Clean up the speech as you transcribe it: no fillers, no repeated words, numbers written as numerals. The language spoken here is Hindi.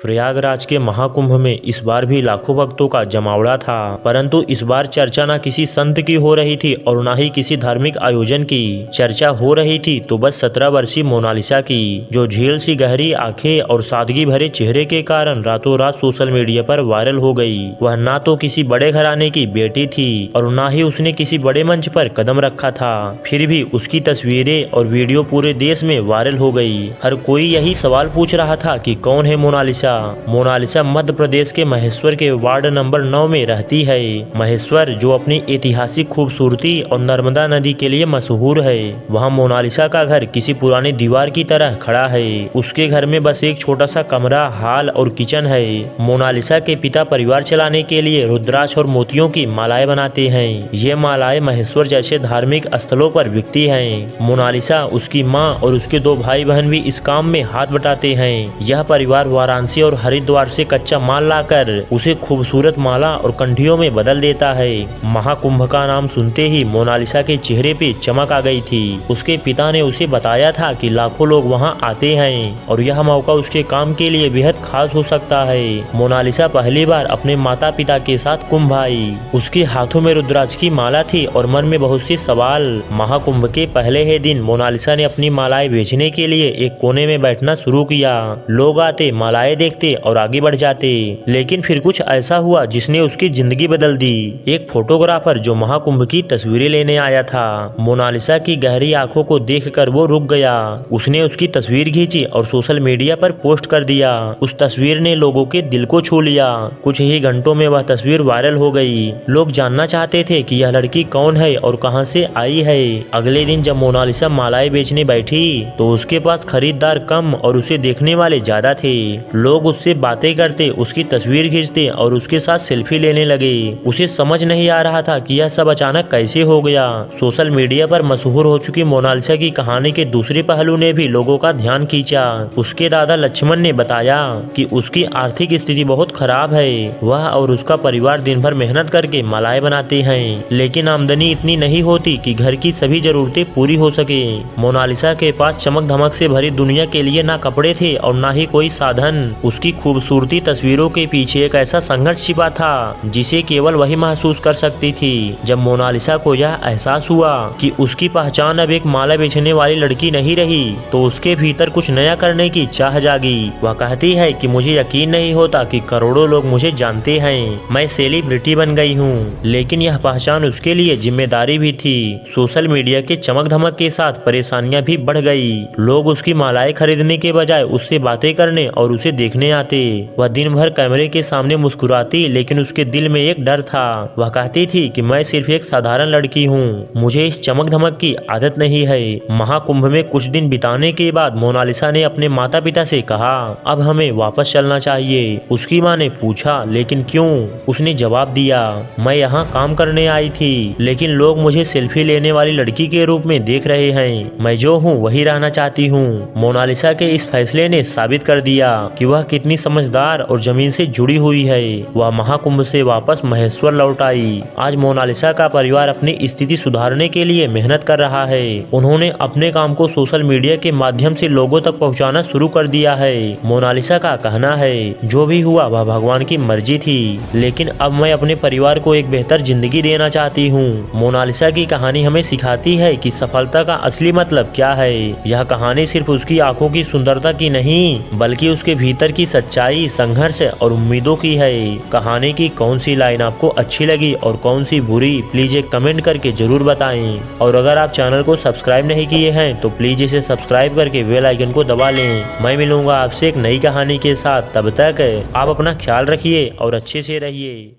प्रयागराज के महाकुंभ में इस बार भी लाखों भक्तों का जमावड़ा था, परंतु इस बार चर्चा न किसी संत की हो रही थी और न ही किसी धार्मिक आयोजन की। चर्चा हो रही थी तो बस 17 वर्षीय मोनालिसा की, जो झील सी गहरी आंखें और सादगी भरे चेहरे के कारण रातों रात सोशल मीडिया पर वायरल हो गई। वह ना तो किसी बड़े घराने की बेटी थी और ना ही उसने किसी बड़े मंच पर कदम रखा था, फिर भी उसकी तस्वीरें और वीडियो पूरे देश में वायरल हो गई। हर कोई यही सवाल पूछ रहा था कि कौन है मोनालिसा। मोनालिसा मध्य प्रदेश के महेश्वर के वार्ड नंबर 9 में रहती है। महेश्वर जो अपनी ऐतिहासिक खूबसूरती और नर्मदा नदी के लिए मशहूर है। वहाँ मोनालिसा का घर किसी पुरानी दीवार की तरह खड़ा है। उसके घर में बस एक छोटा सा कमरा, हाल और किचन है। मोनालिसा के पिता परिवार चलाने के लिए रुद्राक्ष और मोतियों की मालाएं बनाते हैं। ये मालाएं महेश्वर जैसे धार्मिक स्थलों पर बिकती हैं। मोनालिसा, उसकी माँ और उसके 2 भाई बहन भी इस काम में हाथ बटाते हैं। यह परिवार वाराणसी और हरिद्वार से कच्चा माल लाकर उसे खूबसूरत माला और कंठियों में बदल देता है। महाकुंभ का नाम सुनते ही मोनालिसा के चेहरे पे चमक आ गई थी। उसके पिता ने उसे बताया था कि लाखों लोग वहां आते हैं और यह मौका उसके काम के लिए बेहद खास हो सकता है। मोनालिसा पहली बार अपने माता पिता के साथ कुंभ आई। उसके हाथों में रुद्राक्ष की माला थी और मन में बहुत से सवाल। महाकुंभ के पहले ही दिन मोनालिसा ने अपनी मालाएं बेचने के लिए एक कोने में बैठना शुरू किया। लोग आते, मालाएं देखते और आगे बढ़ जाते, लेकिन फिर कुछ ऐसा हुआ जिसने उसकी जिंदगी बदल दी। एक फोटोग्राफर जो महाकुंभ की तस्वीरें लेने आया था, मोनालिसा की गहरी आंखों को देखकर वो रुक गया। उसने उसकी तस्वीर खींची और सोशल मीडिया पर पोस्ट कर दिया। उस तस्वीर ने लोगों के दिल को छू लिया। कुछ ही घंटों में वह तस्वीर वायरल हो गई। लोग जानना चाहते थे कि यह लड़की कौन है और कहां से आई है। अगले दिन जब मोनालिसा मालाएं बेचने बैठी तो उसके पास खरीदार कम और उसे देखने वाले ज्यादा थे। लोग उससे बातें करते, उसकी तस्वीर खींचते और उसके साथ सेल्फी लेने लगे। उसे समझ नहीं आ रहा था कि यह सब अचानक कैसे हो गया। सोशल मीडिया पर मशहूर हो चुकी मोनालिसा की कहानी के दूसरे पहलू ने भी लोगों का ध्यान खींचा। उसके दादा लक्ष्मण ने बताया कि उसकी आर्थिक स्थिति बहुत खराब है। वह और उसका परिवार दिन भर मेहनत करके मालाएं बनाते हैं, लेकिन आमदनी इतनी नहीं होती कि घर की सभी जरूरतें पूरी हो सके। मोनालिसा के पास चमक धमक से भरी दुनिया के लिए ना कपड़े थे और ना ही कोई साधन। उसकी खूबसूरती तस्वीरों के पीछे एक ऐसा संघर्ष छिपा था जिसे केवल वही महसूस कर सकती थी। जब मोनालिसा को यह एहसास हुआ कि उसकी पहचान अब एक माला बेचने वाली लड़की नहीं रही, तो उसके भीतर कुछ नया करने की चाह जागी। वह कहती है कि मुझे यकीन नहीं होता कि करोड़ों लोग मुझे जानते हैं। मैं सेलिब्रिटी बन गई हूँ, लेकिन यह पहचान उसके लिए जिम्मेदारी भी थी। सोशल मीडिया के चमक धमक के साथ परेशानियां भी बढ़ गई। लोग उसकी मालाएं खरीदने के बजाय उससे बातें करने और उसे देखने आते। वह दिन भर कैमरे के सामने मुस्कुराती, लेकिन उसके दिल में एक डर था। वह कहती थी कि मैं सिर्फ एक साधारण लड़की हूँ, मुझे इस चमक धमक की आदत नहीं है। महाकुंभ में कुछ दिन बिताने के बाद मोनालिसा ने अपने माता पिता से कहा, अब हमें वापस चलना चाहिए। उसकी माँ ने पूछा, लेकिन क्यों? उसने जवाब दिया, मैं यहाँ काम करने आई थी, लेकिन लोग मुझे सेल्फी लेने वाली लड़की के रूप में देख रहे हैं। मैं जो हूँ वही रहना चाहती हूँ। मोनालिसा के इस फैसले ने साबित कर दिया कि वह कितनी समझदार और जमीन से जुड़ी हुई है। वह महाकुंभ से वापस महेश्वर लौट आई। आज मोनालिसा का परिवार अपनी स्थिति सुधारने के लिए मेहनत कर रहा है। उन्होंने अपने काम को सोशल मीडिया के माध्यम से लोगों तक पहुंचाना शुरू कर दिया है। मोनालिसा का कहना है, जो भी हुआ वह भगवान की मर्जी थी, लेकिन अब मैं अपने परिवार को एक बेहतर जिंदगी देना चाहती हूँ। मोनालिसा की कहानी हमें सिखाती है कि सफलता का असली मतलब क्या है। यह कहानी सिर्फ उसकी आंखों की सुंदरता की नहीं, बल्कि उसके भीतर की सच्चाई, संघर्ष और उम्मीदों की है। कहानी की कौन सी लाइन आपको अच्छी लगी और कौन सी बुरी, प्लीज एक कमेंट करके जरूर बताएं। और अगर आप चैनल को सब्सक्राइब नहीं किए हैं तो प्लीज इसे सब्सक्राइब करके बेल आइकन को दबा लें। मैं मिलूंगा आपसे एक नई कहानी के साथ। तब तक आप अपना ख्याल रखिए और अच्छे से रहिए।